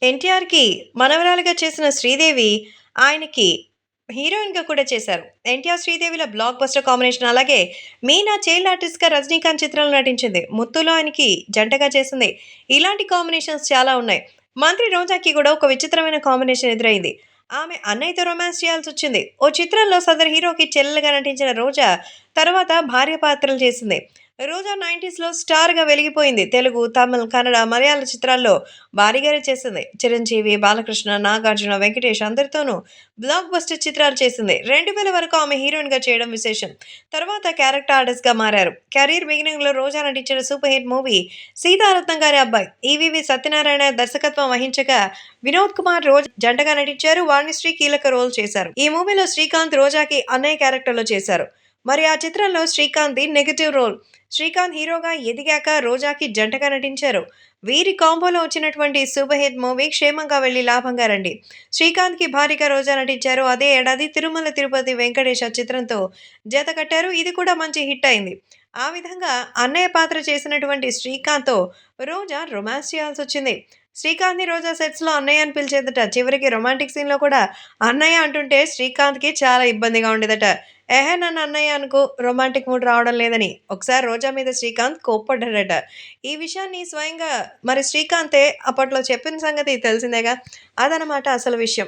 ఎన్టీఆర్‌కి మనవరాలుగా చేసిన 'శ్రీదేవి' ఆయనకి హీరోయిన్‌గా కూడా చేశారు. 'ఎన్టీఆర్ శ్రీదేవి'ల బ్లాక్ బస్టర్ కాంబినేషన్. అలాగే మీనా చైల్డ్ ఆర్టిస్ట్‌గా 'రజనీకాంత్' చిత్రంలో నటించింది. 'ముత్తులో' ఆయనకి జంటగా చేసింది. ఇలాంటి కాంబినేషన్స్ చాలా ఉన్నాయి. మంత్రి రోజాకి కూడా ఒక విచిత్రమైన కాంబినేషన్ ఎదురైంది. ఆమె అన్నయ్యతో రొమాన్స్ చేయాల్సొచ్చింది. ఓ చిత్రంలో సదరు హీరోకి చెల్లెలుగా నటించిన రోజా తర్వాత భార్య పాత్రలు చేసింది. రోజా 90స్‌లో స్టార్‌గా వెలిగిపోయింది. తెలుగు, తమిళ్, కన్నడ, మలయాళ చిత్రాల్లో భారీగానే చేసింది. చిరంజీవి, బాలకృష్ణ, నాగార్జున, వెంకటేష్ అందరితోనూ బ్లాక్ బస్టర్ చిత్రాలు చేసింది. 2000 వరకు ఆమె హీరోయిన్‌గా చేయడం విశేషం. తర్వాత క్యారెక్టర్ ఆర్టిస్ట్‌గా మారారు. కెరీర్ బిగినింగ్‌లో రోజా నటించిన సూపర్ హిట్ మూవీ 'సీతారత్నం గారి అబ్బాయి'. ఈవీవి సత్యనారాయణ దర్శకత్వం వహించగా వినోద్ కుమార్, రోజా జంటగా నటించారు. వాణిశ్రీ కీలక రోల్ చేశారు. ఈ మూవీలో శ్రీకాంత్ రోజాకి అన్నయ్య క్యారెక్టర్‌లో చేశారు. మరి ఆ చిత్రంలో శ్రీకాంత్‌ది నెగెటివ్ రోల్. శ్రీకాంత్ హీరోగా ఎదిగాక రోజాకి జంటగా నటించారు. వీరి కాంబోలో వచ్చినటువంటి సూపర్ హిట్ మూవీ 'క్షేమంగా వెళ్లి లాభంగా రండి'. శ్రీకాంత్‌కి భార్యగా రోజా నటించారు. అదే ఏడాది 'తిరుమల తిరుపతి వెంకటేశ' చిత్రంతో జత కట్టారు. ఇది కూడా మంచి హిట్ అయింది. ఆ విధంగా అన్నయ్య పాత్ర చేసినటువంటి శ్రీకాంత్‌తో రోజా రొమాన్స్ చేయాల్సొచ్చింది. శ్రీకాంత్‌ని రోజా సెట్స్‌లో అన్నయ్య అని పిలిచేదట. చివరికి రొమాంటిక్ సీన్‌లో కూడా అన్నయ్య అంటుంటే శ్రీకాంత్‌కి చాలా ఇబ్బందిగా ఉండేదట. "ఏహే! నన్ను అన్నయ్య అనుకో, రొమాంటిక్ మూడ్ రావడం లేదని" ఒకసారి రోజా మీద శ్రీకాంత్ కోప్పడ్డాడట. ఈ విషయాన్ని స్వయంగా మరి శ్రీకాంతే అప్పట్లో చెప్పిన సంగతి తెలిసిందేగా. అదనమాట అసలు విషయం.